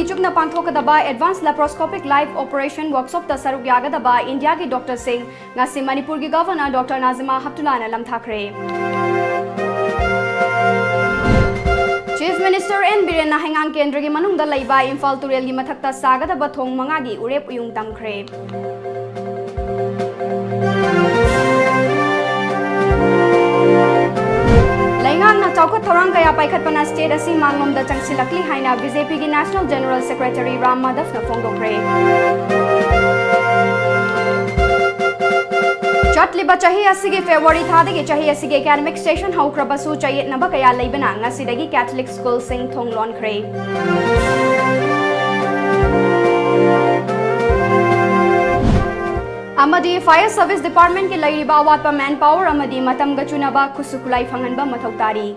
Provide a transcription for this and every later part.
huni chukna pangthokadaba advanced laparoscopic live operation workshop ta saruk yagadaba India ki Dr. Singh ngasi Manipur ki Governor Dr. Nazima Haptulana lamthakre. Chief Minister N Biren na hengang kendra ki manungda laiba Imphal Turel gi mathakta sagadaba thong manga gi urep uyung tamkhre. Laingang na chawkat thorang kaya paikhat pana state asi manglom da changsilakli haina BJP ki National General Secretary Ram Madhav na phongdokre. Chatliba chahi asigi February thadagi chahi asigi academic session haukrabasu chayet naba kaya laibana ngasidagi Catholic school sing thonglon kre. Amadi Fire Service Department ki lairiba awatpa manpower amadi matam gachunaba khusukulai phanganba mathau tari.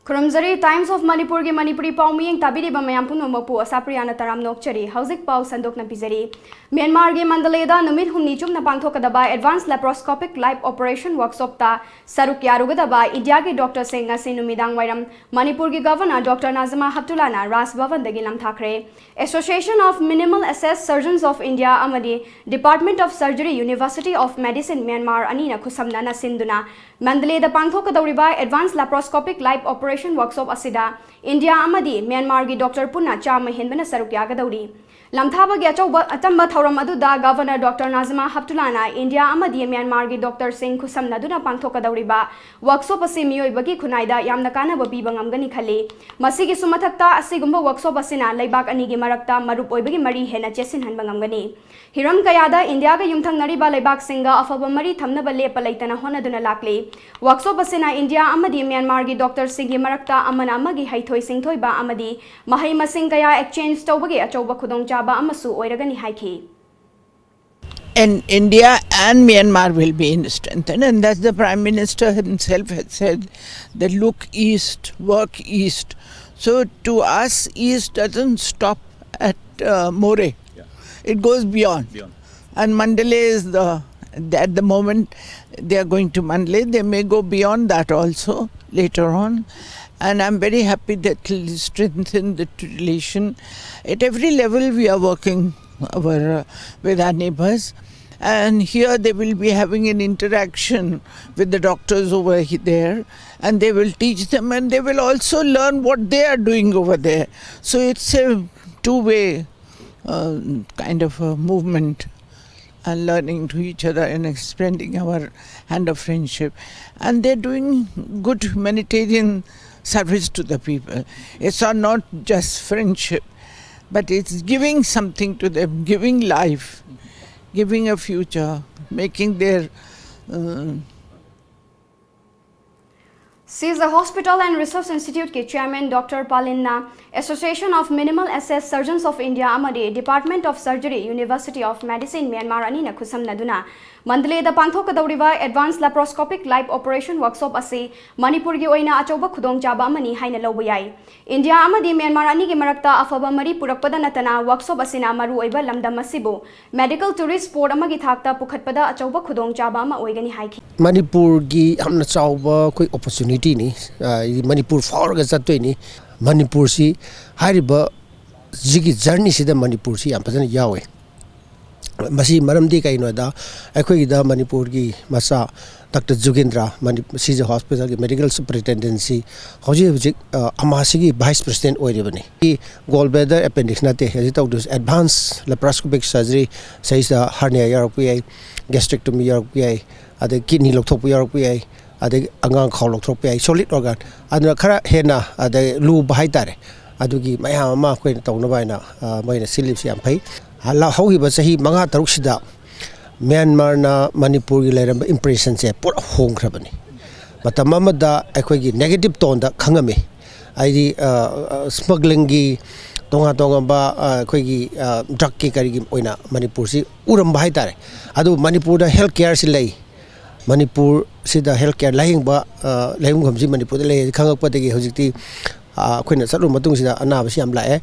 Kurumzari Times of Manipur ki Manipuri Paumiyeng tabiri bamayam puno mapu ASHAPRIYA na taram nokchari hauzik pau sandok na pizari. Myanmar ki Mandaleda numit humni chuk na pangthokadaba advanced laparoscopic live operation workshop ta saruk yarugadaba India ki Dr. Singh ngasi numidang wairam Manipur ki Governor Dr. Nazima Haptulana Ras Bhavan dagi lamthakre. Association of Minimal Access Surgeons of India amadi Department of Surgery University of Medicine Myanmar anina khusamna na sinduna Mandaleda pangthokadawriba advanced laparoscopic live operation workshop asida India amadi Myanmar gi Dr. Punna chama henbana saruk yagadawri. Lamthaba gi achamba thauram aduda Governor Dr. Nazima Haptulana India amadi Myanmar gi Dr. Singh khusamna duna pangthokadawriba workshop asi miyoibagi khunaida yamna kanaba piba ngamgani khali. Masigi sumathakta asigumba workshop asina laibak ani gi marakta marup oibagi mari hena chesin hanba ngamgani. Hiram kayada India ga yumthangnariba laibak singa afaba mari thamnaba lepa laitana honaduna lakli. Workshop asina India amadi Myanmar gi Dr. Singh gi marakta amana amagi haithoi singthoiba amadi mahai masing kaya exchange tawbagi achauba khudongchaba amasu oiragani haiki. And India and Myanmar will be strengthened, and that's the Prime Minister himself had said that look east, work east. So to us, east doesn't stop at More. Yeah. It goes beyond. And Mandalay is at the moment they are going to Mandalay. They may go beyond that also later on. And I'm very happy that it will strengthen the relation. At every level we are working with our neighbors. And here they will be having an interaction with the doctors over there. And they will teach them and they will also learn what they are doing over there. So it's a two-way kind of a movement. And learning to each other and extending our hand of friendship. And they're doing good humanitarian service to the people. It's not just friendship, but it's giving something to them, giving life, giving a future, making their Sees the Hospital and Research Institute ke Chairman Dr. Palinna, Association of Minimal Access Surgeons of India amadi Department of Surgery University of Medicine Myanmar anina khusamna duna Mandalay da pangthokadawriba advanced laparoscopic live operation workshop asi Manipur gi oina achauba khudongchaba amani haina lawba yai. India amadi Myanmar ani gi marakta afaba mari purakpada natana workshop asina maru oiba lamdam asibu medical tourist sport amagi thakta pukhatpada achauba khudongchaba ama oigani haiki. Manipur gi hamna chawba koi opportunity ni Manipur fauraga chatoi ni Manipur si hariba jigi journey sida Manipur si yam phajana yawe masi maramdi kaino da akhoi da Manipur gi masa Dr. Jugendra Manipur Hospital ki medical superintendency hoji amasi gi vice president oirebani gallbladder appendix nate haji tawdus advanced laparoscopic surgery saisa hernia yarokpi gastrectomy yarokpi ade kidney lokthokpu yarokpi ade angang khaw lokthokpi solid organ aduna khara hena ade lu bahai tare adugi mayam ma koi tawna baina moina silipsi am phai hala hogi ba sahi manga taruk sida Myanmar na Manipur gi leram impression se pura hongkhrabani matam amada akhoi gi negative tone da khangame aidi smuggling gi tonga ba akhoi gi drug ki kari gi oina Manipur si uram bahai tare adu Manipur da healthcare si lei Manipur sida healthcare laing ba laing ghamji Manipur da lei khangak pa de gi hojikti ꯑꯩꯈꯣꯏꯅ ꯆꯠꯂꯨ ꯃꯇꯨꯡꯁꯤꯗ ꯑꯅꯥꯕꯁꯤ ꯌꯥꯝ ꯂꯥꯛꯑꯦ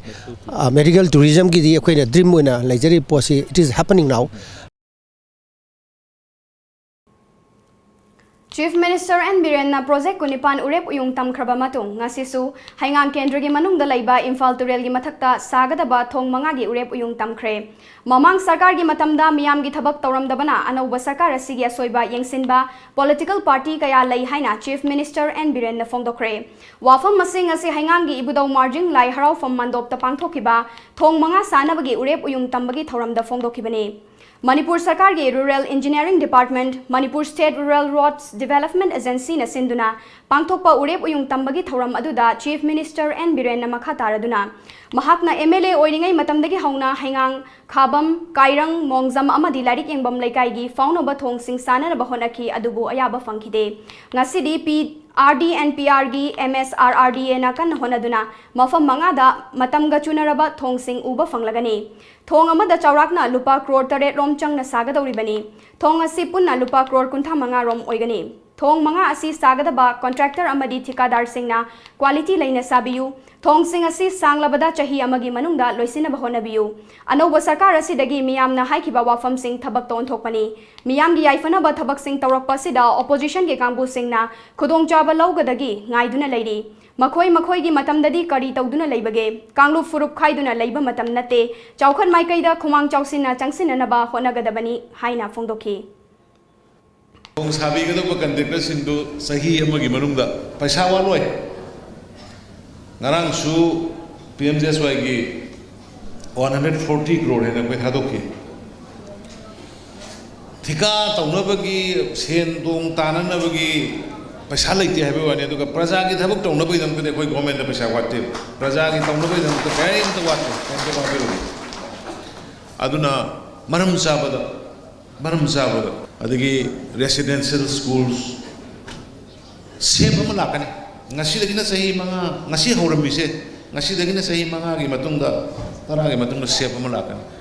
medical ꯇꯨꯔꯤꯖꯝꯒꯤꯗꯤ ꯑꯩꯈꯣꯏꯅ dream ꯑꯣꯏꯅ ꯂꯩꯖꯔꯤꯕ ꯄꯣꯠꯁꯤ it is happening now Chief Minister N. Birenna Project Kunipan Urep Uyung Tamkraba Matung ngasisu Haingang Kendra gi manungda laiba Imphal Turel gi mathakta sagadaba thong manga gi urep uyung tamkhre Mamang sarkar gi matamda miyam gi thabak tawramdabana anauba sarkar asigi asoiba yengsinba political party kaya lei haina Chief Minister N. Birenna fongdokre Wafam masing asi Haingang gi ibudau marjing lai harau fam mandop ta pangthokiba thong manga sanabagi urep uyung tambagi thawramda fongdokibani Manipur Sarkar ge Rural Engineering Department, Manipur State Rural Roads Development Agency na sinduna, pangthokpa urep uyung tambagi thoram aduda Chief Minister N. Birenna makha taraduna. Mahakna MLA oiringai matamdagi hauna Haingang, Khabam, Kairang, Mongzam amadi larik yengbam laikai gi faunaba thong sing sananaba honaki adubu ayaba fangkhide. Ngasi RDNPR gi MSRRDA na kan honaduna, mafam mangada matamga chunaraba thong sing uba fanglagani. Thong amada chaurakna lupa crore taret rom chang na sagadawribani. Thong asi punna lupa crore kuntha manga rom oigani. Thong manga asi sagadaba contractor amadi thikadar singna quality laina sabiyu. Thong sing asi sanglabada chahi amagi manungda loisina bahonabiyu. Anauba sarkar asi dagi miyamna haikiba wafam sing thabak ton thokpani. Miyam gi yaifana ba thabak sing tawrakpa sida opposition ge kangbu singna khudong chaba laugadagi ngaiduna leiri. Makhoi gi matamdadi kari tawduna leibage kanglu furup khaiduna leiba matam nate chawkhan maikaida khumang chawsina changsina naba honagadabani haina fongdoki Kung sabi ko ba contractor sindo sahi amagi manungda paisa waloi ngarang su PMJSY gi 140 crore hena koi thadoki thika tawnabagi sen dong tananabagi पैसा लेते हैं वाने तो प्रजा की थबक तौन पे दम के कोई गवर्नमेंट ने पैसा वाटे प्रजा की तौन पे दम तो कहीं तो वाटे कहीं तो वाटे अदुना मरम साबद अदगी रेसिडेंशियल स्कूल्स सेम हम लाकने ngasi lagi na sahi mga ngasi hauram bise ngasi lagi na sahi mga gi matungda tara gi matungda sep हम लाकने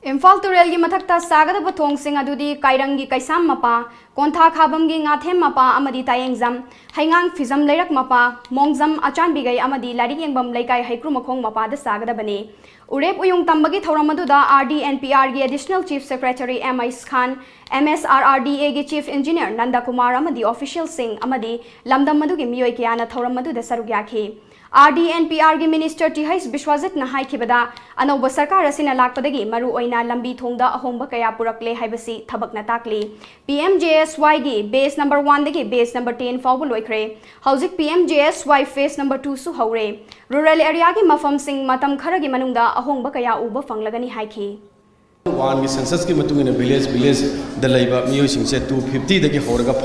Imphal Turel gi mathakta sagadaba thong sing adudi Kairangi Kaisam mapa Kontha Khabam gi ngathem mapa amadi tayengzam Haingang Fizam leirak mapa Mongzam Achanbigai amadi larik yengbam laikai haikru makhong mapa da sagadabani Urep uyung tambagi thoram aduda RDNPR gi Additional Chief Secretary M.I.S. Khan MSRRDA gi Chief Engineer Nanda Kumar amadi Official Singh amadi lamdam adugi miyoi kiyana thoram aduda saruk yakhi RDNPR gi Minister T.H. Bishwajit na haikibada anauba sarkar asina lakpadagi maru oina lambi thongda ahongba kaya purakle haibasi thabak na takli PMJSY gi base number 1 dagi base number 10 fawbu loikre hauzik PMJSY phase number 2 su haure rural area gi mafam sing matam khara gi manungda ahongba kaya uba fanglagani haiki wan gi census ki matungina village da laiba miyo singse 250 dagi horaga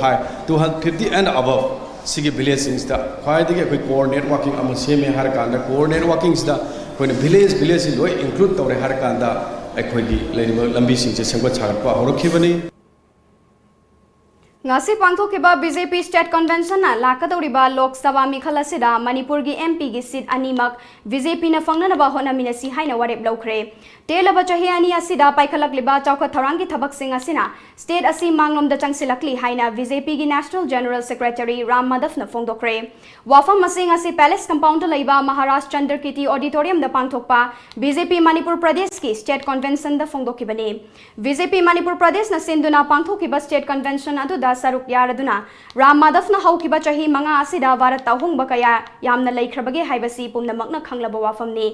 250 and above Sigi village things da khwai dagi koi core networking ama seme har kanda core networking da koi village loi include tawre har kanda akhoi gi laiba lambi sing che sengwa chharpa horokhibani ngasi pangthokiba BJP State Convention na lakadoriba Lok Sabha mikhal asida Manipur gi MP gi seat animak BJP na fangnanaba honamina si haina warep laukre telaba chahi ani asida paikhalak liba chawkha tharangi thabak sing asina state asi manglom da changsilakli haina BJP gi National General Secretary Ram Madhav na fongdokre wafam masing asi Palace Compound laiba Maharashtra Chandra Kiti Auditorium da pangthokpa BJP Manipur Pradesh ki State Convention da fongdokibani BJP Manipur Pradesh na sinduna pangthokiba State Convention adu saruk yaraduna Ram Madhav na haukiba chahi manga asida varat tahungba kaya yamna leikrabage haibasi pumnamakna khanglaba wafamni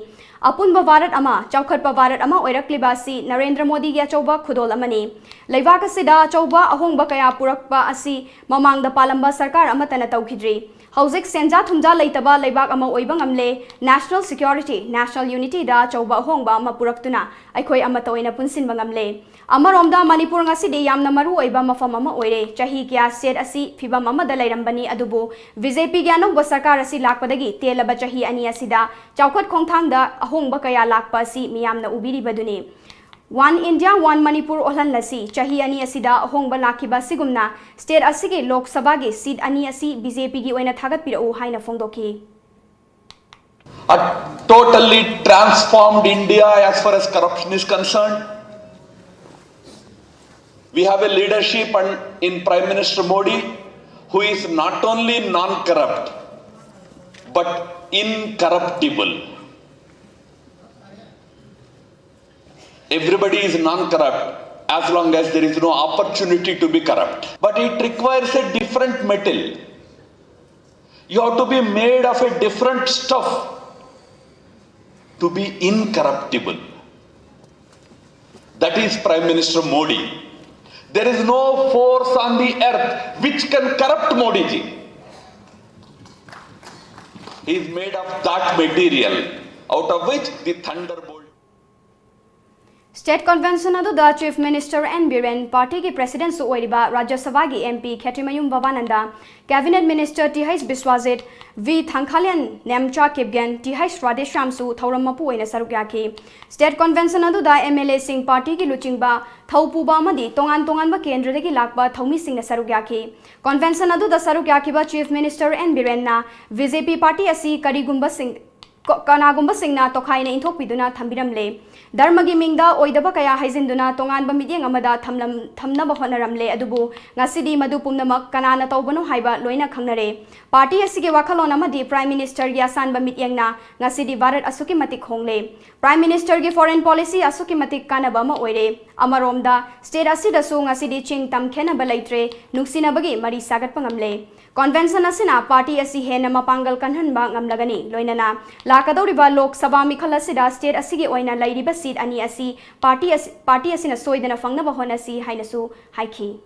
apunba varat ama chawkhatpa varat ama oirakliba si Narendra Modi gi achauba khudol amani leibak asida achauba ahongba kaya purakpa asi mamangda palamba sarkar amatana taukhidri hauzik senja thumja leitaba leibak ama oiba ngamle national security national unity da chauba ahongba ama puraktuna aikhoi ama toina punsin bangamle Amaromda Manipur ngasidi yamna maru oiba mafam ama oire chahi kya set asi phibam ama da lairambani adubu BJP gi anauba sarkar asi lakpadagi telaba chahi ani asida chawkhat khongthangda ahongba kaya lakpa asi miyamna ubiri baduni One India One Manipur olan lasi chahi ani asida ahongba lakiba sigumna state asigi Lok Sabha gi seat ani asi BJP gi oina thagat pirau haina fongdoki A totally transformed India as far as corruption is concerned. We have a leadership in Prime Minister Modi who is not only non-corrupt but incorruptible. Everybody is non-corrupt as long as there is no opportunity to be corrupt. But it requires a different metal. You have to be made of a different stuff to be incorruptible. That is Prime Minister Modi. There is no force on the earth which can corrupt Modi ji. He is made of that material, out of which the thunderbolt. State Convention aduda Chief Minister N. Biren, Party ki President su oiriba Rajya Sabha ki MP Khetrimayum Bhavananda, Cabinet Minister T.H. Biswajit, V. Thangkhalian Nemcha Kipgen, T.H. Radhesham su thauram mapu oina saruk yaki. State Convention aduda MLA Singh Party ki luchingba thaupuba amadi tongan ba kendra dagi lakba thaumi singh na saruk yaki. Convention aduda saruk yakiba Chief Minister N. Biren na BJP Party asi karigumba singh Kanagumba Singna Tokhaina Intopiduna Tambiramle, Dharmagi Mingda, Oidaba Kaya Haizinduna, Tongan Bamidiang Amada, Tamnaba Honaramle, Adubu, Nasidi Madupumnamak, Kanana Tobano Haiba, Loina Kamnare, Party Asigi Wakalonamadi, Prime Minister Yasan Bamidiangna, Nasidi Varat Asuki Matik Hongle, Prime Minister Gi Foreign Policy Asuki Matik Kanabama Oire, Amaromda, State Asida Sung Asidi Ching Tam Kena Balaitre, Nuksina Bagi, Mari Sagat Pangamle. Convention asina party asi hena mapangal kanhan ba ngamlagani loinana lakadoriba lok sabha mikhal asida state asigi oina lairiba seat ani asi party asina soidana fangnaba honasi hainasu haiki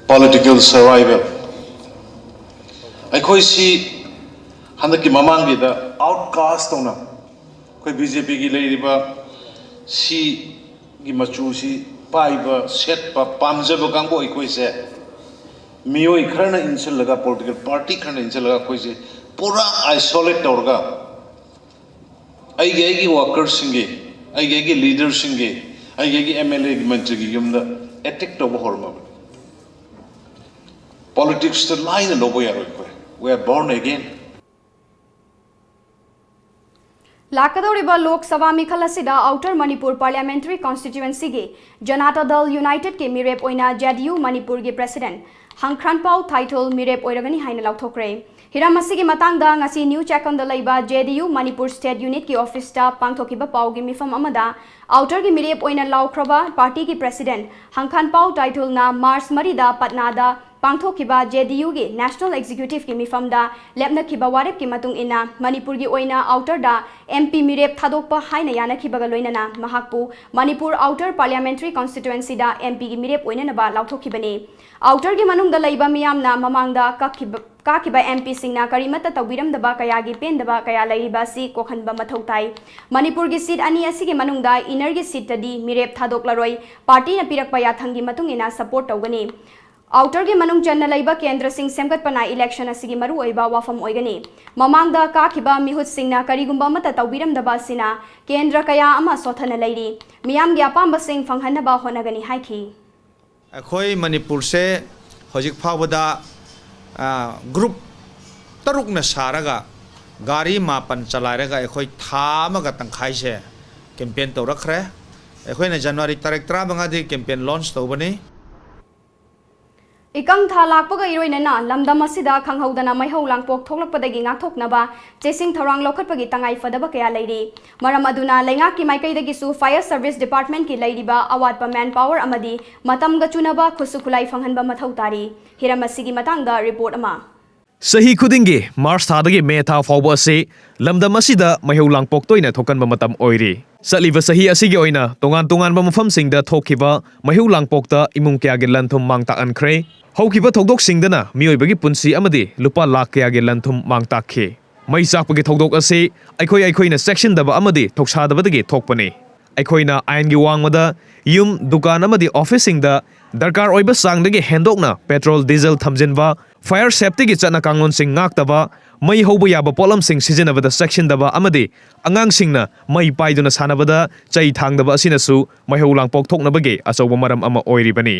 political survival akhoi si handaki mamangi da outcast ona koi BJP gi lairiba si gi machu si paiba set pa pamjaba kangbo ikoi se मियोई खरना इंसल लगा political party खरना इंसल लगा कोई से पूरा आइसोलेट तौरगा आई वर्कर्स सिंगे आई लीडर्स सिंगे आई MLA की मंत्री की युम्दा अटैक तो बहुत होगा पॉलिटिक्स तो लाइन लोगों यार we are born again. Lakadoriba Lok Sabha Mikhal asida Outer Manipur Parliamentary Constituency ge Janata Dal United ke Mirep oina JDU Manipur ge President Hangkranpau title Mirep oiragani haina lauthokre. Hiramasi ge matangda ngasi new check on the laiba JDU Manipur State Unit ki office ta pangthokiba pau ge mifam amada Outer ge Mirep oina laukraba party ki President Hangkranpau title na Mars Marida Patnada Pangthokiba JDU ge National Executive ki mifamda lepna kiba warep ki matung ina Manipur gi oina outer da MP Mirep thadokpa haina yana kibaga loinana mahakpu Manipur Outer Parliamentary Constituency da MP gi Mirep oina naba lauthokibani outer gi manung da laiba miyamna mamangda kakiba MP singna karimata tawiram daba kaya gi pen daba kaya lairiba si kokhanba mathautai Manipur gi seat ani asi gi manung da inner gi seat tadi Mirep thadoklaroi party na pirakpa yathangi matung ina support tawgani Outer ge manung channa laiba Kendra Singh semgat pana election asigi maru oiba wafam oigani mamangda kakiba mihut singna karigumba mata tawbiram daba sina Kendra kaya ama sothana lairi miyam gi apamba sing phanghanna ba honagani haiki akhoi Manipur se hojik phawada group taruk na saraga gari mapan chalairaga akhoi thamaga tangkhai se campaign to rakhre akhoi na January tarik 3 banga di campaign launch tawbani Ikang thalakpaga iroinana lamdam asida khanghaudana maihau langpok thoklakpadagi ngakthoknaba chasing thorang lokhatpagi tangai fadaba kaya lairi maram aduna lengak ki maikaidagi su fire service department ki lairiba awatpa manpower amadi matamga chunaba khusukhulai phanghanba mathau tari hiramasigi matangda report ama Sahi khudingi Mars thadagi me tha fawba ase lamdam asida maihau langpok toina thokanba matam oiri Saliva sahi asigi oina tongan ba mafam singda thokhiba maihau langpokta imung kya ge lanthum mangta ankre Haukiba thogdok singdana miyoibagi punsi amadi lupa lakh kaya ge lanthum mangtakhe mai sakpagi thogdok ase aikhoina section daba amadi thoksa dabadagi thokpani aikhoina ain gi wangmada yum dukan amadi office singda darkar oiba sangdagi hendokna petrol diesel thamjinba fire safety gi chana kanglon sing ngaktaba mai hoba yaba polam sing sijenabada section daba amadi angang singna mai paiduna sanabada chai thangdaba asinasu maihau langpok thoknabage achoba maram ama oiribani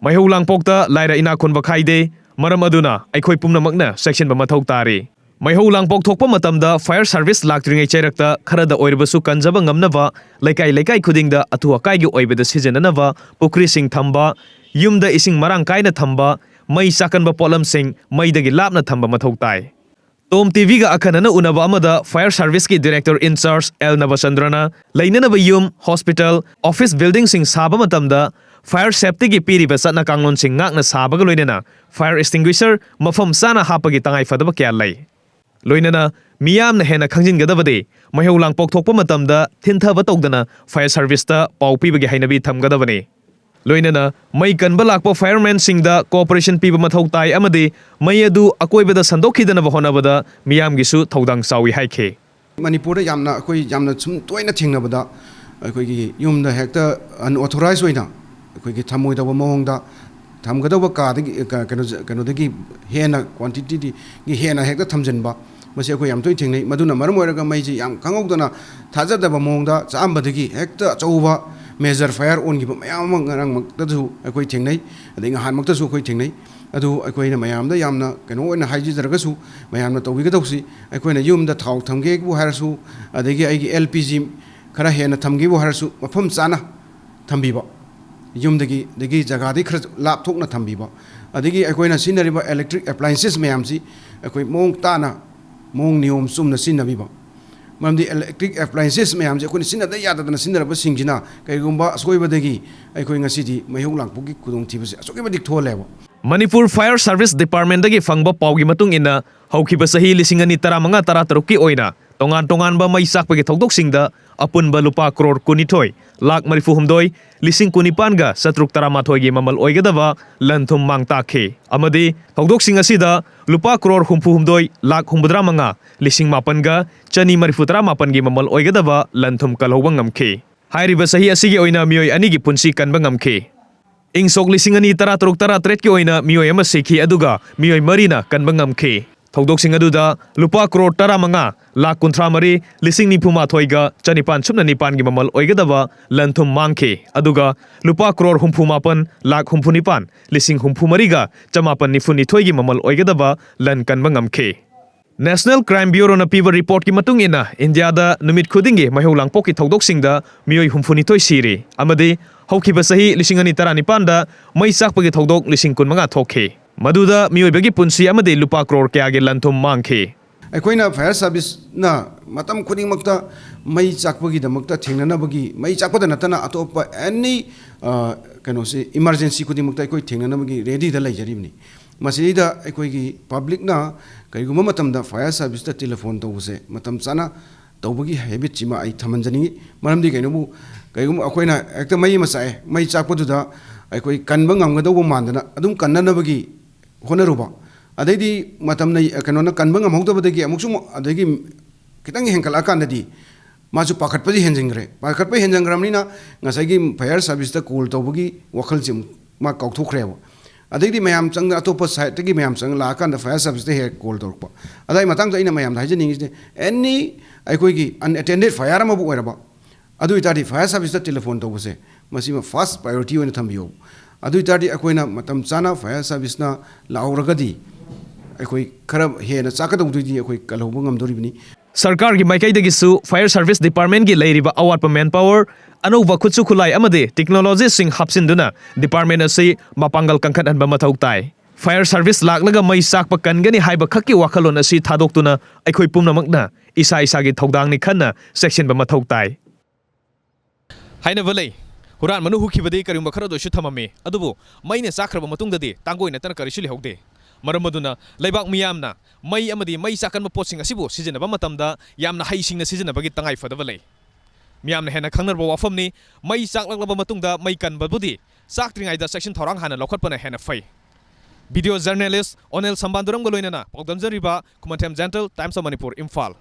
Maihau langpokta laira ina khunba khaide maram aduna aikhoi pumnamakna section ba mathau tari maihau langpok thokpa matamda fire service laktringai chairakta kharada oirbasu kanjaba ngamnaba laikai khudingda atu akai gi oibeda sijenanaba pukri sing thamba yumda ising marang kaina thamba mei sakanba polamsing meidagi lapna thamba mathau tai. Tom TV ga akhanana unaba amada Fire Service ki Director in Charge L Navachandrana leinanaba yum, hospital, office building sing saba matamda fire safety gi piriba satna kanglon sing ngakna saba ga loinana fire extinguisher mafam sana hapagi tangai fadaba kya lai. Loinana miyamna hena khangjin gadabade maheu langpok thokpa matamda thinthaba tawdana fire service ta pau pibagi hainabi thamgadabani. Loinana mai kanba lakpa fireman singda cooperation piba mathau tai amadi mai adu akoibada sandokhidana bahonabada miyam gisu thodang sawi haike. Manipur yamna koi yamna sum toina thingnabada koi gi yumda hekta unauthorized oina koi gi thamoi da mawngda thamgadaba ka kano dagi hena quantity gi hena hekta thamjanba mase koi yam toi thingnei maduna maram oiraga mai ji yam khangogdana thajadaba mawngda chambadagi hekta chauba major fire on gi mayam ngarang maktasu akoi thingnei adinga han maktasu koi thingnei adu akoi na mayam da yamna kano oina haiji jaragasu mayam na tobi gadausi akoi na yum da thau thamge bu harasu adigi ai LPG khara hena thamge bu harasu mafam chana thambiba yum dagi jaga di khara lap thokna thambiba adigi akoi na sinariba electric appliances mayam si akoi mong tana mong niom sumna sinabiba Mamdi electric appliances mayam je kuni sinada yada dana sinara ba singjina kai gumba asoi badagi ai koi ngasidi mayhung langpuki kudong thibase asoki badik tholeba. Manipur Fire Service Department dagi fangba paugi matung ina haukiba sahi lisingani taramanga tarataruki oina tongan ba mai sakpagi thokdok singda apun ba lupa crore kunithoi lak marifu humdoi lising kunipan ga satruk taramathoi gi mamal oigadaba lanthum mangtakhe amadi thokdok sing asida lupa crore humpu humdoi lak humbudra manga lising mapan ga chani marifu taramapan gi mamal oigadaba lanthum kalhobang ngamkhe hairiba sahi asigi oina mioi ani gi punsi kanba ngamkhe Ingsok lisingani tarataruk taratret ki oina mioi ama sekhi aduga mioi marina kanba ngamkhe Thodok sing aduda lupa crore taramanga lak kunthra mari lising nipuma thoiga chanipan chupna nipan gi mamal oigadaba lanthum mangkhe aduga lupa crore humpumapan lak humpunipan lising humpumariga chamapan nifuni thoigi mamal oigadaba lan kanba ngamkhe National Crime Bureau na piba report ki matung ina India da numit khudingi maheu langpok ki thodok singda mioi humfuni thoi siri amadi haukiba sahi lisingani taranipan da mai sakpagi thodok lising kun manga thokhe Maduda mioi bagi punsi amadi lupa crore kya ge lanthum mangkhe Aikoina fire service na matam khuding makta mai chakpagi damakta thingnana bagi mai chakpada natana atopa any kano se emergency khuding makta koi thingnana bagi ready da lai jaribni masida aikoi gi public na kaiguma matam da fire service ta telephone to se matam chana tawbagi habit chima ai thamanjani maramdi kainobu kaiguma akoina ekta mai masai mai chakpadu da aikoi kanba ngamgadabu mandana adum kannanabagi honaruba adaidi matam nei kanona kanba ngamhogdabadagi amuksum adagi kitang henkala kandadi masu pakhatpaji henjingre pakhatpa henjangramnina ngasagi fire service ta call tawbagi wakhal jim ma kaukthukhreba adagi mayam chang atopa side tagi mayam chang la kan fire service te he call torpa adai matang da ina mayam hajini any aikoi gi unattended fire ma bu oiraba adu itadi fire service ta telephone tawbase masima first priority oina thambiyo adu itadi akoina matam chana fire service na lauragadi akoi khara hena chakadawdudi akoi kalhobang ngamdoribni Sarkar gi maikai dagisu Fire Service Department gi leiriba awatpa manpower anova khutsu khulai amade technology sing hapsinduna department asi mapangal kangkhat anba mathau tai Fire Service laklaga mai sakpa kangani haiba khakki wakhalon asi thadoktuna aikhoi pumnamakna isa gi thodang ni khanna section ba mathau tai haina valai Huran manu hukibade karim bakhara do shuthamame adubu maine sakraba matungdadi tangoina tan karishili hogde Maramaduna laibak miyamna mai amadi mai sakan potsing asibu sijenaba matamda yamna haisingna sijenabagi tangai fadaba lei miyamna hena khangnerba wafamni mai saklaglaba matungda mai kanbabudi saktringaida section thorang hana lokhatpana hena fai video journalist Onel Sambanduram galoinana pogdamjariba Kumantem Gentle Times of Manipur Imphal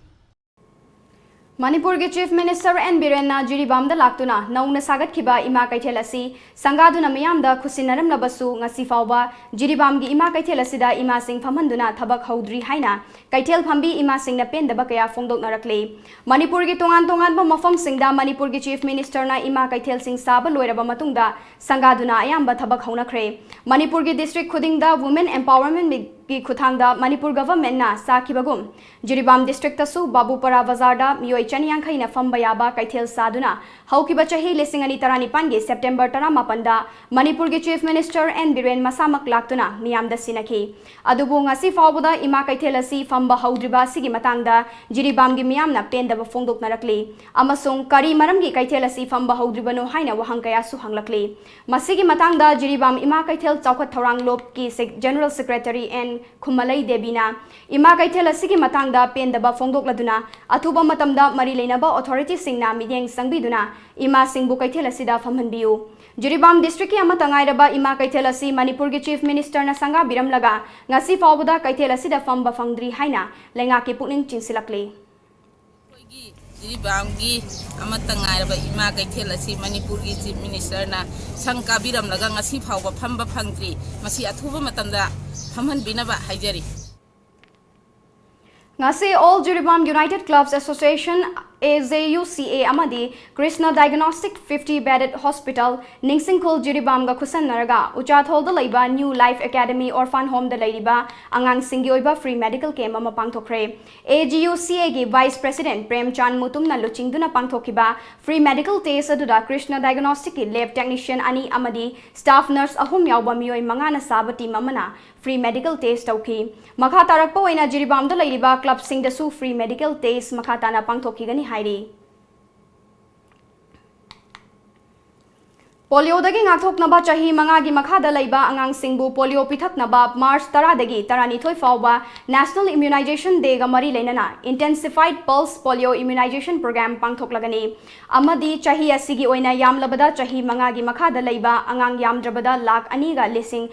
Manipur के Chief Minister N Biren na jiribam da laktuna nauna sagat khiba ima kaithel asi sangaduna miyam da khusinaram labasu ngasi fawba jiribam gi ima kaithel asida ima sing phamanduna thabak haudri haina kaithel phambi ima sing na pen daba kaya fongdok narakle Manipur gi tongan ba mafam singda Manipur gi Chief Minister na ima kaithel sing saba loiraba matungda sangaduna ayamba thabak hauna khre Manipur gi district khuding da women empowerment की खुथांगदा Manipur government ना साखिबगुम Jiribam district तसु बाबूपरा बाजार दा मियोय चनियांखै ना फंबा याबा कैथेल सादुना हौकिबा चही लिसिंग अनि तरानिपान गे September 18 दा मणिपुर गे चीफ मिनिस्टर एन बिरेन मसामक लाक्तुना मियामदा सिनखि अदुबु ngasi फावबदा इमा कैथेल असि फंबा हौद्रिबा सिगी मतंगदा जिरीबाम गे मियामना पेंदबा फोंदोकनरकली अमसुंग करी मरम गे कैथेल असि फंबा हौद्रिबनो हाइना वहंग कया सु हंगलकली मसिगी मतंगदा जिरीबाम इमा कैथेल चौखत थौरांग लोब की जनरल सेक्रेटरी एन खुमलई देबीना इमा कैथेल असि मतंगदा पेंदबा फोंदोकलदुना अथुबा मतमदा मरी लेनबा अथॉरिटी सिंगना मियेंग संगबीदुना इमा सिंगबु कैथेल असिदा फमहनबियु जिरीबाम डिस्ट्रिक्ट की अमता ngairaba इमा कैथेल असि मणिपुर के चीफ मिनिस्टर ना संगा बिरमलगा ngasi फावबदा कैथेल असिदा फमबा फंगद्री हाइना लेंगा के पुकनिंग चिंसिलकले जिरीबाम की अमता ngairaba इमा कैथेल असि मणिपुर की चीफ मिनिस्टर ना संगा बिरमलगा ngasi फावबा फमबा फंगद्री मसी अथुबा मतमदा फमहनबिनबा हाइजरी ngasi all Jiribam United Clubs Association AZUCA amadi Krishna Diagnostic 50 bedded hospital Ningsingkhol Jiribam ga khusan naraga Uchathol da leiba New Life Academy Orphan Home da leiba angang singi oiba free medical camp ama pangthokre AZUCA gi Vice President Prem Chan Mutum na luchingduna pangthokiba free medical test aduda Krishna Diagnostic ki lab technician ani amadi staff nurse ahum yawba mioi mangana saba team amana free medical test tauki makha tarakpa oina Jiribam da leiba club sing da su free medical test makha tana pangthokigani हाइरी polio दगी ngathoknaba chahi manga gi makhada leiba angang singbu polio pithaknaba March 10 dagi 12 fawba National Immunization Day ga mari leinana intensified pulse polio immunization program pangthoklagani amadi chahi asigi oina yamlabada chahi manga gi makhada leiba angang yamdrabada lakh ani ga lising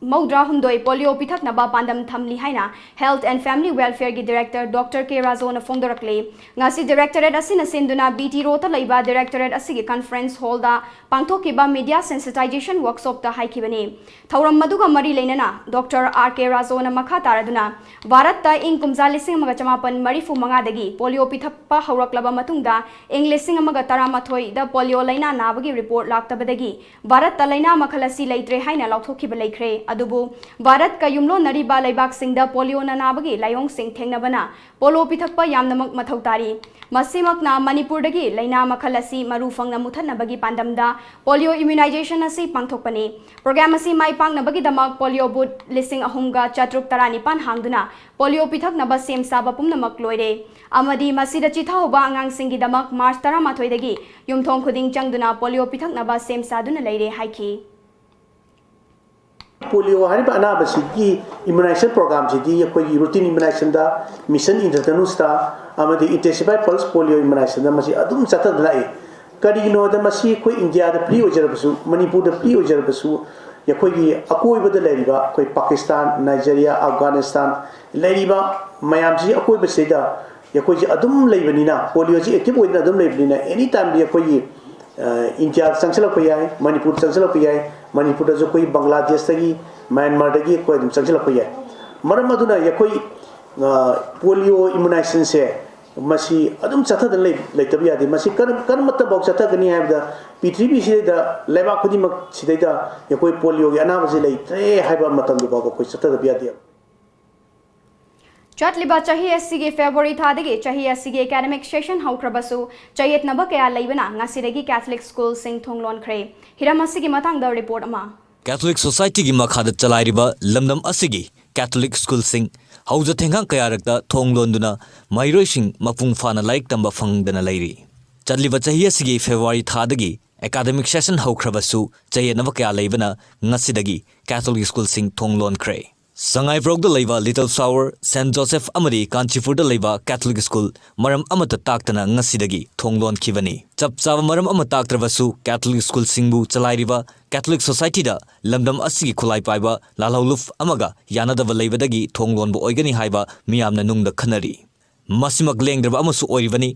Maudra Hundoi polio pithaknaba pandam thamli haina Health and Family Welfare gi Director Dr. K. Razona Fongdorakle ngasi Directorate asina sinduna BT Rota laiba Directorate asigi Conference Hall da pangthokiba media sensitization workshop da haikibani thauram maduga mari leinana Dr. R. K. Razona makha taraduna Bharat ta ing kumja lising maga chamapan marifu manga dagi polio pithakpa hauraklaba matungda ing lising maga taramathoi da polio laina nabagi report laktabadagi Bharat ta laina makhalasi leitre haina lauthokiba leikhre अदुबु भारत का युमलो नरीबा लेबाक सिंगदा polio नानाबगी लायोंग सिंग थेंगनबना पोलो पिथकपा यामनमक मथौतारी मसिमकना मणिपुर दगी लैना मखल असि मरु फंगना मुथनबगी पांडमदा polio immunisation असि पांगथोकपनी programme असि माइ पांगनबगी दमक polio booth लिसिंग अहुमगा चत्रुक तरानिपान हांगदुना polio पिथकनबा same साबा पुमनमक लोइरे अमदी मसिदा चिथाउबा अंगांग सिंगी दमक मार्च 13 दगी युमथोंग खुदिंग चंगदुना polio पिथकनबा सेम सादुना लेरे हाइखी पोलियो हरिबा अनाबसिगी इम्यूनाइजेशन प्रोग्राम सिदी अखोई रूटीन इम्यूनाइजेशन दा मिशन इंद्रधनुष दा अमदी इंटेंसिफाइड पल्स पोलियो इम्यूनाइजेशन दा मसी अदुम चतदलाई करिनो दा मसी अखोई इंडिया दा प्री ओजरबसु मणिपुर दा प्री ओजरबसु यखोई अकोइबदा लेरिबा अखोई पाकिस्तान नाइजीरिया अफगानिस्तान लेरिबा मयाम जी अकोइबसेदा यखोई अदुम लेबनिना पोलियो जी एक्टिव ओइना अदुम लेबनिना एनी टाइम भी अखोई इंडिया चंचलप याय मणिपुर चंचलप याय मणिपुर जो कोई बांग्लादेश तगी म्यांमार तगी कोई चंचलप याय मरम अदुना यखोई पोलियो इम्यूनाइजेशन से मसी अदुम चथदन लेतब यादे मसी कर मत बौ चथगनी हाबदा पृथ्वी सिदा लेबा खुदी मक सिदा यखोई पोलियो के अनाबजे लेत्रे हाबा मतम बौ कोई चथदब यादे चटलिबा चाही एससीगे फेब्रुवारी थादगी चाही एससीगे एकेडमिक सेशन हौख्रबसु चयेतनबा कया लेबना ngasiदगी कैथोलिक स्कूल सिंग थोंगलोनख्रे हिरामसिगी मतंगदा रिपोर्ट अमा कैथोलिक सोसाइटी की मखादा चलाइरिबा लमदम असिगी कैथोलिक स्कूल सिंग हौजा थेंगा कयारकता थोंगलोनदुना माइरोइसिंग मपुंग फाना लाइक तंबा फंगदना लैरी चटलिबा चाही एससीगे फेब्रुवारी थादगी एकेडमिक सेशन हौख्रबसु चयेतनबा कया लेबना ngasiदगी कैथोलिक स्कूल सिंग थोंगलोनख्रे संगाइप्रोग लैबा लिटिल फ्लावर सेंट जोसेफ अमरी कांचीपुर लैबा कैथोलिक स्कूल मरम अमत ताक्तना ngasiदगी थोंगलोन खिबनी चप चाब मरम अम ताक्त्रबसु कैथोलिक स्कूल सिंगबु चलाइरिबा कैथोलिक सोसाइटी दा लमदम असिगी खुलाई पाइबा लालौलुफ अमगा यानदब लैबदगी थोंगलोन बु ओइगनी हाइबा मियामना नुंगदा खनरी मसिमक लेंगद्रबा अमसु ओइरिबनी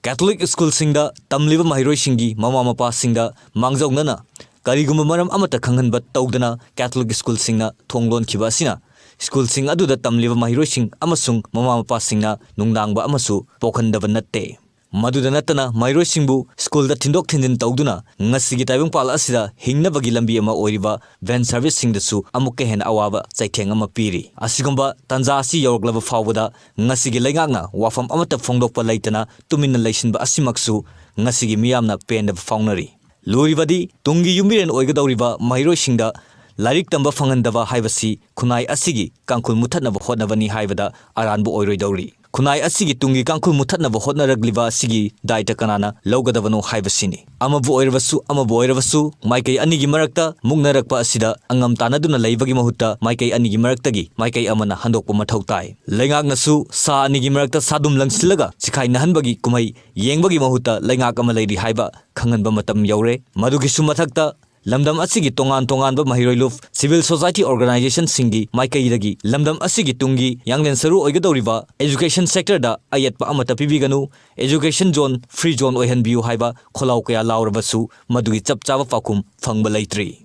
कैथोलिक स्कूल सिंगदा तमलिबा महिरोइ सिंगी ममा मपा सिंगदा मांगजौनना करिगुम मरम अमत खंगनबा तौदना Catholic school सिंगना थोंगलोन खिबासिना school Singh अदुदा तमलिबा महिरोइसिंग अमसुंग mama Mopa सिंगना नुंगदांगबा अमसु पोखंदबा नत्ते Maduna natana Mairo Singbu, school the Tindok Tindin Tauduna, Nasigi Taiwang Asida, Hingnabagi Lambiama Oriba, van service sing the su, Amukehen Awaba, Zaitengama Piri. Asigumba, Tanzasi Yorglava Fawada, Nasigi Legana, Wafam Amata Fongdopa Laitana, Tuminalation Asimaksu, Nasigi Miamna Pen of Foundry. Lurivadi, Tungi Yumir and Oigadoriva, Mairo Shinga, Larik Tamba Fangandava Hivasi, Kunai Asigi, Kankul Mutanava Hodnavani Hivada, Aranbu Oiridori. Kunai Asigi Tungi Kankul Mutanava Hodnaragliva Sigi, Daita Kanana, Logadavano Hivasini. Amabu Oirvasu, Maike Anigi Marakta, Mugnarakpa Asida, Angam Tanaduna Laivagi Mahuta, Maike Anigi Maraktagi, Maike Amana Handoko Matautai. Lengak Nasu, Sa Anigi Marakta Sadum Langsilaga, Sikai Nahanbagi Kumai, Yengbagi Mahuta, Lengak Amaladi Haiba, Kangan Bamatam Yaure, Madugisu Matakta. Lamdam asigi tongan ba mahiroiluf civil society organization singi maikaidagi lamdam asigi tungi yanglen saru oigadoriba education sector da ayatpa amata pibiganu education zone free zone oihanbiu haiba kholau kaya laurabasu madugi chapchaba pakum phangba laitri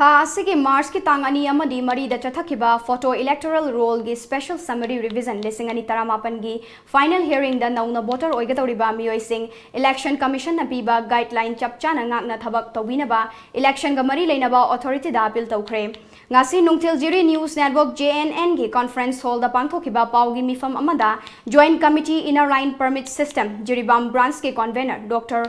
Asigi Mars ki tangani amadi mari da chathakiba photo electoral roll gi special summary revision lisingani taramapan gi final hearing da nauna voter oigadoriba miyoi sing election commission na piba guideline chapchana ngakna thabak tawinaba election ga mari leinaba authority da appeal tawkhre ngasi nungtil jiri news network JNN gi conference hall da pangthokiba paugi mifam amada joint committee inner line permit system jiribam branch ke convener Dr.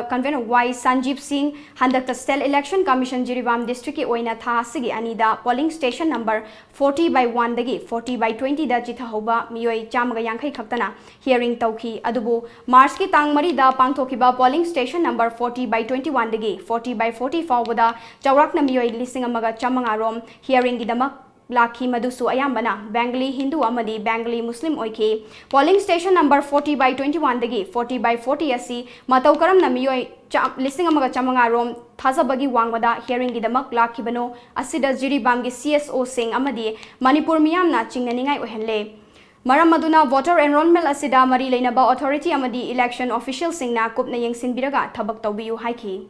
Convener Y Sanjeev Singh handakta state election commission jiribam district ki oina tha sigi anida polling station number 40/1 dagi 40/20 da jitha hoba miyoi chamaga yankhai khaktana hearing tawki adubu March ki tang mari da pangthokiba polling station number 40/21 dagi 40/40 fawada chawrakna miyoi lising amaga chamanga rom hearing gidamak Lakhi Madusu Ayambana, Bengali Hindu Amadi, Bengali Muslim Oiki, polling station number 40/21 dagi 40/40 asi, Mataukaram Namiyoi listing amaga chamanga rom, Thazabagi Wangwada, hearing gidamak Lakhi Bano, Asida Jiribamgi CSO Singh Amadi, Manipur Miyamna Chingnaningai Ohenle. Maramaduna voter enrollment asida Mari Lainaba authority Amadi election official Singna Kupna Yengsin Biraga, Tabak Taubiyu Haiki.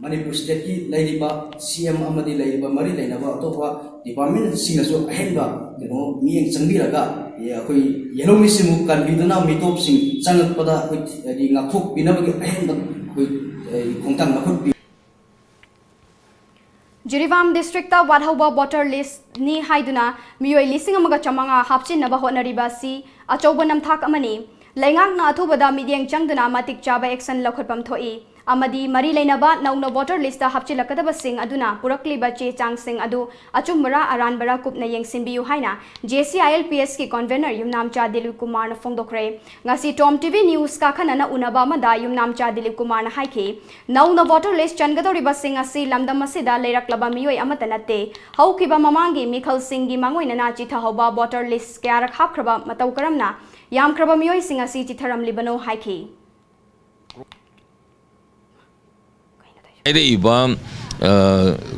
Manipur State ki Laiba, CM Amadi Laiba, Mari Lainaba, Tofa. Department singaso ahenba keno miyeng changbiraga akoi yellow misimu kan biduna mitop sing changat pada di ngakthok pinabagi ahenba koi khongtang nakhut Jiribam district ta wadhauba voter list ni haiduna miyoi lising amaga chamanga hapchin naba honariba si achauba namthak amani laingak na athubada midyeng changduna matik chaba action lakhotpam thoi Amadi Mari Lainaba nauna voter list da hapchilakadaba sing aduna purakliba che chang sing adu achumbara aranbara kupna yengsinbiu haina JCILPS ki convener Yumnamcha Dilip Kumar na phongdokre ngasi Tom TV news ka khanana unaba mada Yumnamcha Dilip Kumar na haiki nauna voter list changadoriba sing asi lamdam asida leiraklaba miyoi amata natte haukiba mamangi Mikhal Singh gi mangoina na chitha hoba voter list kyarak hapkraba matau karamna yamkraba miyoi sing asi chitharam libano haiki Iba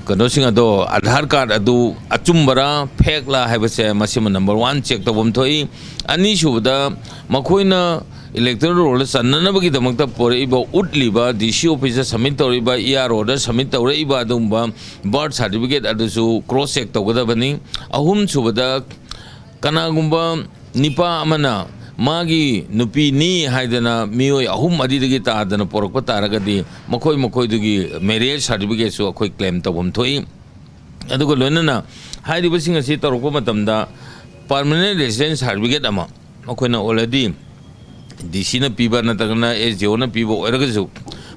kano do Aadhaar card adu achumbara fake la haibase masima number 1 check tabom thoi ani shubda makoina electoral roll sanna bagi damakta pore iba utliba DC office submit toriba order submit toriba dumba birth certificate adusu cross check togada bani ahum shubda kana gumba nipa amana Magi nupi ni haidana miyoi ahum adidagi taadana porokpa taragadi makoi dugi marriage certificate so akoi claim tabom thoi adugo loinana hairiba singa si tarokpa matamda permanent residence certificate ama makoina already DC na piba na tagana SDO na piba oiragasu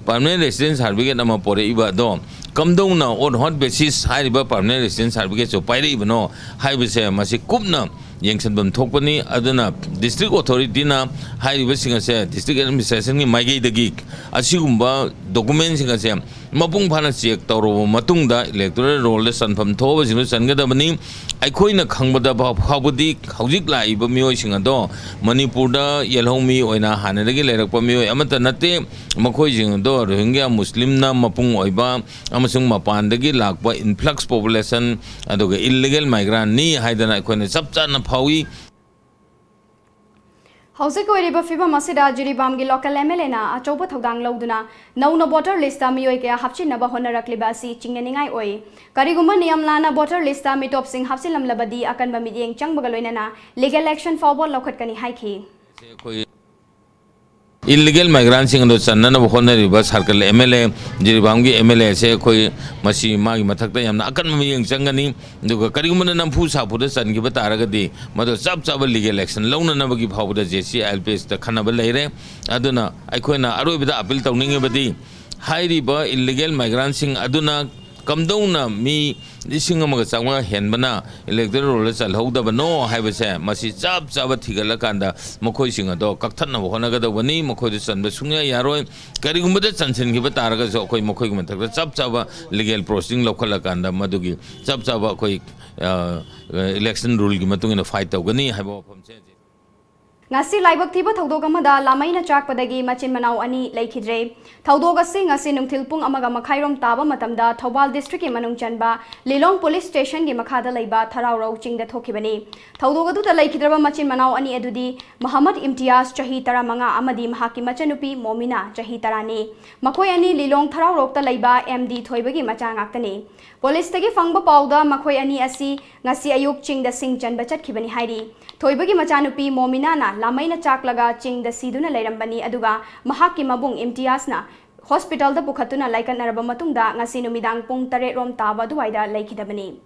permanent residence certificate ama pore iba do kamdong na on hot basis hairiba permanent residence certificate so paire iba no haibase masi kupna Yangsanbam Topani, Adana, District Authority na High Westing District Administration Magay the Geek, Asigumba, documents in Assam, Mapung Panasiak Toro, Matunda, electoral roll, Sanfam Tovas in Sangadabani, I coin a Kangbada Habudi, Haujik Lai, Bamio Singado, Manipurda, Yelhomi, or in a Hanagi, Lerapamio, Amatanate, Makoijing Do, Rohingya, Muslimna, Mapung Oiba, Amasung Mapandagi, Lakba, influx population, and illegal migrant, ni Haidana, Kone Saptan. Pawi Hausa ko riba fiba masida jiribam gi local MLA na achoba thodang lauduna nauna voter list ta miyoi ke hapchin naba honarakliba si chingneningai oi kariguma niyam lana voter list ta mitop sing hapsilam labadi akan ba midyeng changbagaloina na legal action forward lokhat kani haiki illegal migrants in the Sanana Honor River Circle MLA, Jiribangi MLA, say Koi Masi Magi Matakta Yam Akami and Sangani, the Kariman and Pusa Pudas and give a Taragadi, Mother Subs of a legal election, Lona never give how the JC Alpes, the Canabalere, Aduna, Iquena, Arubida, Apil Towning, high river illegal migrants in Aduna. Come down, me, this single Sanga Henbana, electoral result, hold up no, have a say, Masi Sab Sabatigakanda, Moko sing a dog, Katana, Honaga, the Wani, Moko, the Sun, the Sunya Yaro, Karigumba, Sanson, give a Taragas, Okoi Moko, Sub Saba, legal processing, local Akanda, Madugi, Sub Saba, election rule, Gimatung in a fight of Gani, have open. ngasi laibak thiba thodok amada lamaina chakpadagi machin manau ani laikhidre thodok asi ngasi nungthil pung amaga makhairom taba matamda Thobal district ki manung chanba Lilong police station gi makhada laiba Tharau chingda thokibani thodok adu da laikhidraba machin manau ani adudi Muhammad Imtiaz chahi 15 amadi mahaki machanupi Momina chahi 10 makoi ani Lilong Tharau rokta laiba MD thoibagi macha ngaktani police tagi fangba pauda makoi ani asi ngasi ayuk chingda sing chanba chatkibani hairi thoibagi machanupi Momina na Lamaina Chaklaga Ching the Siduna Lairambani Aduga, Mahaki Mabung Imtiasna, Hospital the Pukatuna like an Arabamatunda, Nasinumidang Pung Tare Rom Taba Duaida Lake Dabani.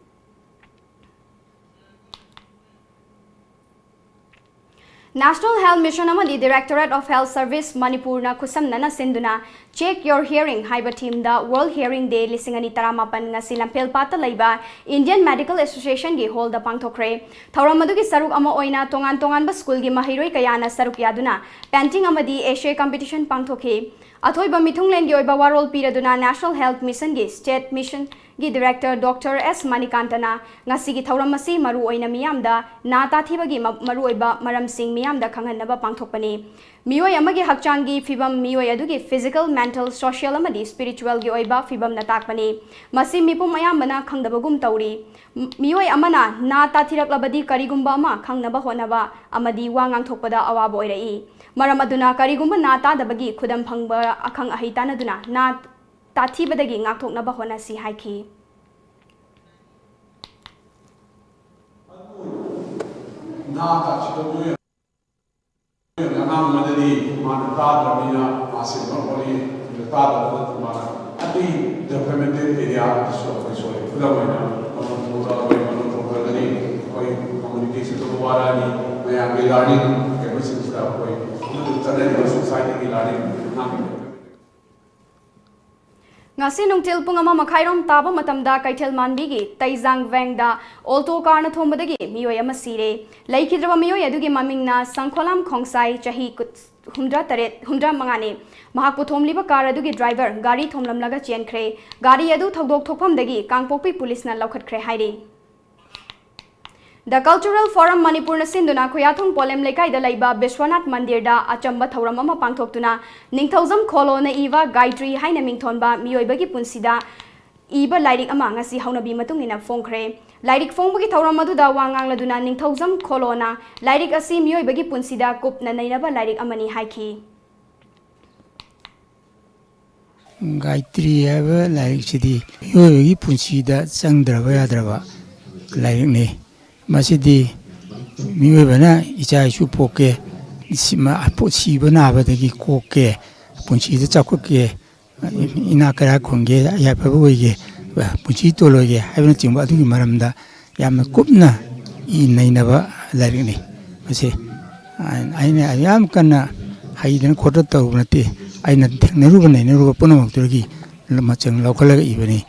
National Health Mission Amadi Directorate of Health Service Manipurna Kusam Nana Sinduna Check Your Hearing Haiba Team the World Hearing Day Lisingani Taramapan Nasilampel Pata Laiba Indian Medical Association gi hold the Pangtokre Tauramadugi Saruk Ama Oina Tongan Tongan ba School gi Mahiroi Kayana Saruk Yaduna Painting Amadi Asia Competition Pangtoke Atoi ba Mitunglen gi Oiba Warol Piraduna National Health Mission gi State Mission gi Director Dr. S. Manikantana Ngasigi Tauramasi Maru Oina Miyamda Nata Thibagi Maru Oiba Maram Singh Miyamda Kanganaba Pangtokpani Miyoi Amagi Hakchangi Fibam Miyoi Adugi Physical, Mental, Social Amadi Spiritual gi Oiba Fibam Natakpani Masi Mipum Ayambana Kangdabagum Tauri Miyoi Amana Nata Thiraklabadi Karigumba Ma Kangnaba Honaba Amadi Wangang Thokpada Awabo Oirai Maramaduna Karigumba Nata Dabagi Kudam Pangba Akang Ahitana Duna Nat Tati badagi ngaktok na bahona si Haiki. Ngasi nungtil pung ama makhairom taba matamda kaithel manbigi taizang vengda alto karna thombadagi miyoi ama sire laikhidraba miyoi adugi mamingna sangkholam khongsai chahi 100 mangane mahakpu thomliba car adugi driver gari thomlamlaga chenkhre gari adu thodok thokphamdagi kangpokpi police na laukhatkhre hairi The Cultural Forum Manipur na sinduna Khoyathung Polem Lekai da laiba Bishwanath Mandir da achamba thauram ama pangthoktuna Ningthauzam Kholo na iwa Gayatri haina mingthonba miyoibagi punsida iba lairik ama ngasi haunabi matungina phongkhre lairik phongbagi thauram aduda wangangladuna Ningthauzam Kholo na lairik asi miyoibagi punsida kupna nainaba lairik amani haiki Gayatri aba lairik sidi miyoibagi punsida changdraba yadraba lairik ne Masidi miwebana icha isu poke sima apo sibana abadagi koke punchi da chakoke ina kara konge ya pabuige punchi tologe haibna chingba adugi maramda yamna kupna I nainaba larigni mase aina ayam kana haidan khota tawunate aina thengnaruba nainaruba punamakturgi lamachang laukalaga ibani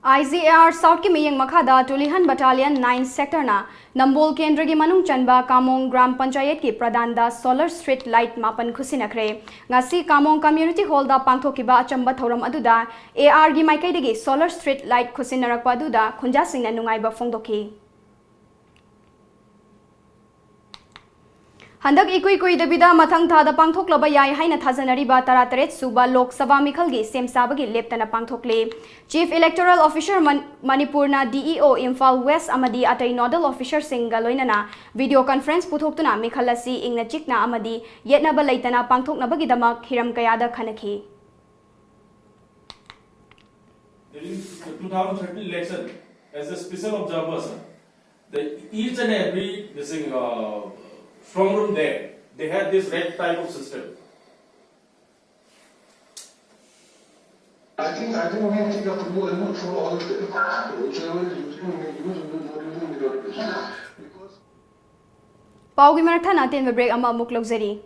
IZAR South ki miyeng makhada Tulihan Battalion 9 sector na Nambol Kendra gi manung chanba Kamong Gram Panchayat ki pradanda solar street light mapan khusinakre ngasi Kamong community hall da pangthokiba achamba thoram aduda AR gi maikai degi solar street light khusinarakpa aduda khunja singna nungaiba phongdoki Handak ikui dabida mathang thada pangthoklaba yai haina thajanariba 38 suba Lok Sabha mikhalgi semsabagi leptana pangthokle Chief Electoral Officer Manipurna DEO Imphal West amadi atai nodal officer singa loinana video conference puthoktuna mikhalasi ingna chikna amadi yetnaba leitana pangthoknabagi damak hiram kayada khanaki During the 2013 election as a special observer, each and every strong room there. They had this red type of system. I think we need to follow all the Paugi Marathana ten break ama muk luxury.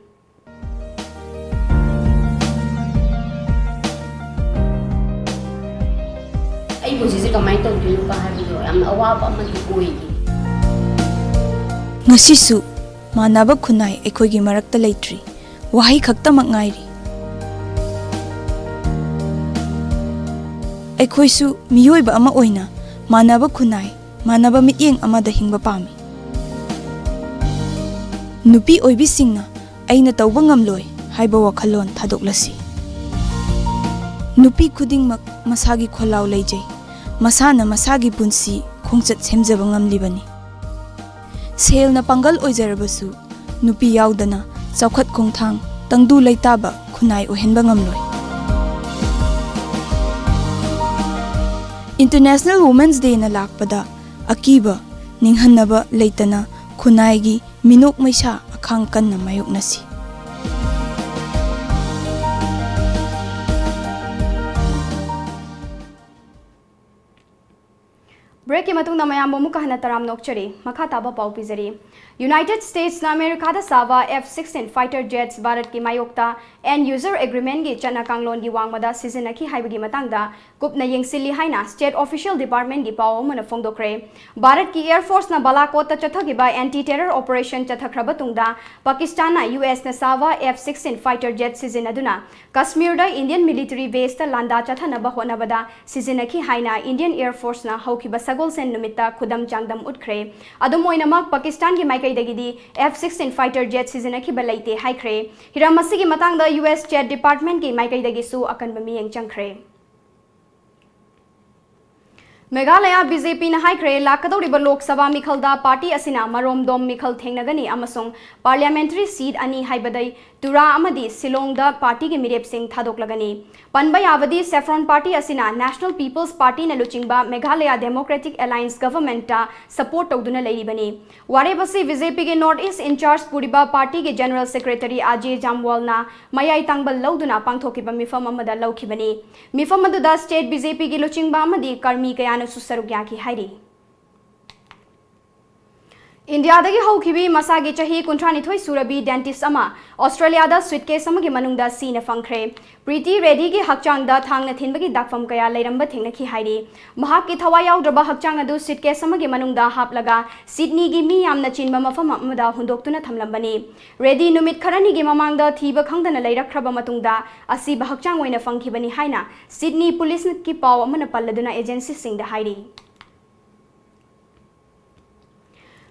Ay pusi kamay to dilo ka habido am awaba man kuwi. Ngasisu manaba khunai ekhoigi marakta leitri wahi khaktamak ngairi ekhoisu miyoiba ama oina manaba khunai manaba mityeng amada hingba pami nupi oibi singna aina tawba ngamloi haiba wakhalon thadoklasi nupi khudingmak masagi kholau leijai masana masagi punsi khongchat semjaba ngamlibani Sel na panggal oizarabasu nupi yaudana chawkhat khongthang tangdu leitaba khunai ohenba ngamloi International Women's Day na lakpada akiba ninghannaba leitana khunai gi minok maisa akhang kan na mayok nasi Break ki matung na mayam muka hana taram nokchari makha taba pau pizari United States na America da sawa F-16 fighter jets Bharat ki mayokta end user agreement gi chana kanglon gi wangmada season aki haibagi matangda kupna yengsili haina state official department gi pau mana phongdokre Bharat ki air force na balakot ta chathagi ba anti terror operation chathakraba tungda Pakistan na US na sawa F-16 fighter jet season aduna Kashmir da Indian military base ta landa chathana ba honabada season aki haina Indian air force na haukiba sagol sen numita khudam changdam utkre adumoinamak Pakistan gi kaidagidi F-16 fighter jet season aki balaite haikre hiramasi gi matangda US State Department ki maikaidagi su akan bami yang changkre Meghalaya BJP na haikre lakadoriba Lok Sabha mikhalda party asina marom dom mikhal thengnagani amasong parliamentary seat ani haibadai Tura amadi Silong da party ki mirep sing thadoklagani Panbai avadi Saffron party asina National People's Party na luchingba Meghalaya Democratic Alliance government ta support tawduna leiribani ware basi BJP ke North East in charge puriba party ke general secretary Ajay Jamwal na mayai tangbal lauduna pangthokiba mifam amada laukhibani mifam aduda state BJP ke luchingba amadi karmi kayana susarugya ki hairi India dagi haukibi masagi chahi kunthranithoi surabi dentist ama Australia da suitcase amagi manungda sina fangkhre Pretty Reddy gi hakchang da thangna thinbagi dakfam kaya leiramba thengnaki hairi mahak ki thawai yaudrba hakchang adu suitcase amagi manungda haplaga Sydney gi mi yamna chinba mafam amada hundoktuna thamlambani Reddy numit kharani gi mamangda thiba khangdana leirakhraba matungda asi ba hakchang oina fangkhibani haina Sydney police ki paw amana palladuna agency singda hairi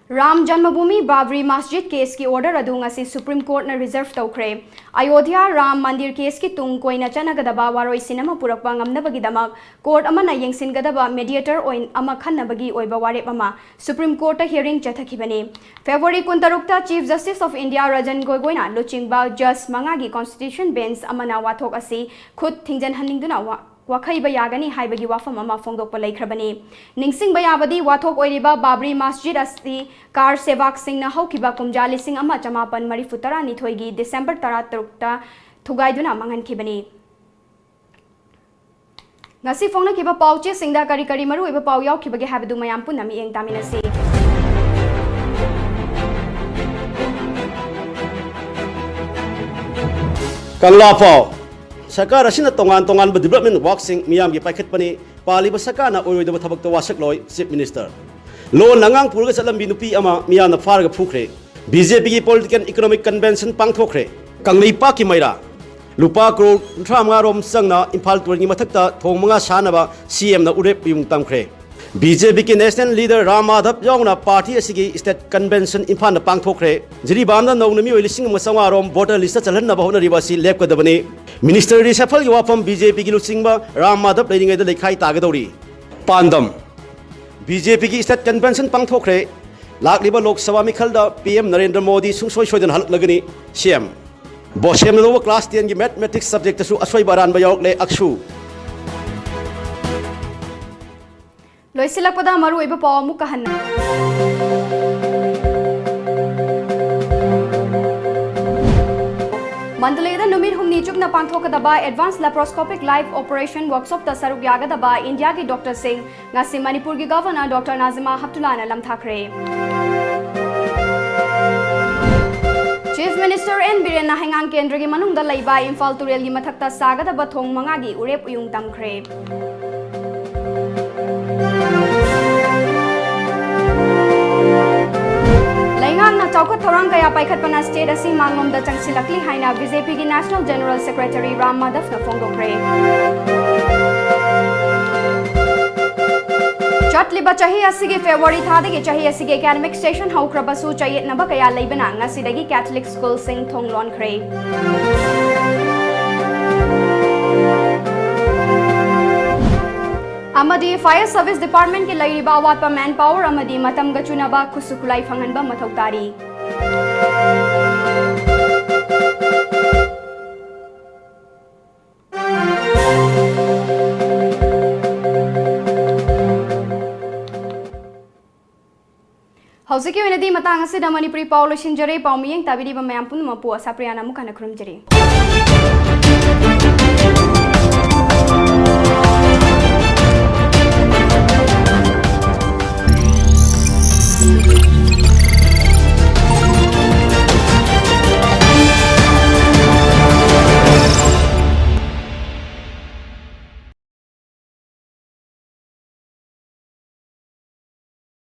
Ram Janmabhoomi Babri Masjid case ki order adunga si Supreme Court na reserve tawkhre Ayodhya Ram Mandir case ki tung koina chanagadaba waroi sinama purakpa ngamnabagi damak court amana yengsingadaba mediator oin ama khannabagi oiba warep ama Supreme Court ta hearing chathakibani February 16 ta Chief Justice of India Rajan Gogoina luchingba Judge Mangagi Constitution Bench amana wathok asi khud thingjan haningduna Wakhaiba yagani haibagi wafam ama phongdokpa leikrabani ningsing bayabadi wathok oiriba Babri Masjid asti car sevak singna haukiba kumjali sing ama chamapan marifutara nithoigi December 13 ta thugaiduna mangankhibani ngasi phongna kiba pauche singda kari kari maru iba pau yaukibagi habadu mayam punna mi eng taminasi Kanglapao Sarkar asina tongan development worksing miyam gi paikhet pani paliba sakana oiroidaba thabak ta wasak loi Chief Minister lo nangang purga salam binupi ama miyana farga phukre BJP gi political economic convention pangthokre kanglei pa ki maira lupa crore 35 rom sangna Imphal tur gi mathakta thongmanga sanaba CM na urep yung tamkhre BJP ki national leader Ram Madhav yauna party asigi state convention Imphal na pangthokre jiri bamna nongna mi oilising masanga rom voter list chalan na bahona ribasi lepkadabani Minister reshuffle wafam BJP ki luchingba Ram Madhav leiringai da lekhai tagadori pandam BJP ki state convention pangthokre lakliba Lok Sabha mikhalda PM Narendra Modi sungsoi soidan halaklagani CM bosem no class 10 gi mathematics subject su asoi baran ba yawle akshu loisilakpada maru iba paw mukahan Mandalay numit humni chukna pangthokadaba advanced laparoscopic live operation workshop ta saruk yagadaba India ki Dr. Singh ngasi Manipur ki Governor Dr. Nazima Haptulana lamthakre. Chief Minister N. Biren Nahangang Kendra ki manungda laiba Imphal Turel ki mathakta sagadaba thong mangagi urep uyung tamkre. Laingang na chawkat thorang kaya paikhat pana state asi manglom da changsilakli haina BJP ki National General Secretary Ram Madhav na phongdokre. Chatliba chahi asi ki February thada ki chahi asi ki academic session haukrabasu chayet naba kaya laibana ngasidagi Catholic School sing thonglon kre. Amadi Fire Service Department ki lairiba awatpa manpower amadi matam gachunaba khusukulai phanganba mathau tari. Hausiki wenadi matang asida Manipuri Paulo Shinjare Paumiyeng tabiri ba mayam pun mapu ASHAPRIYA na mukana khurumjari.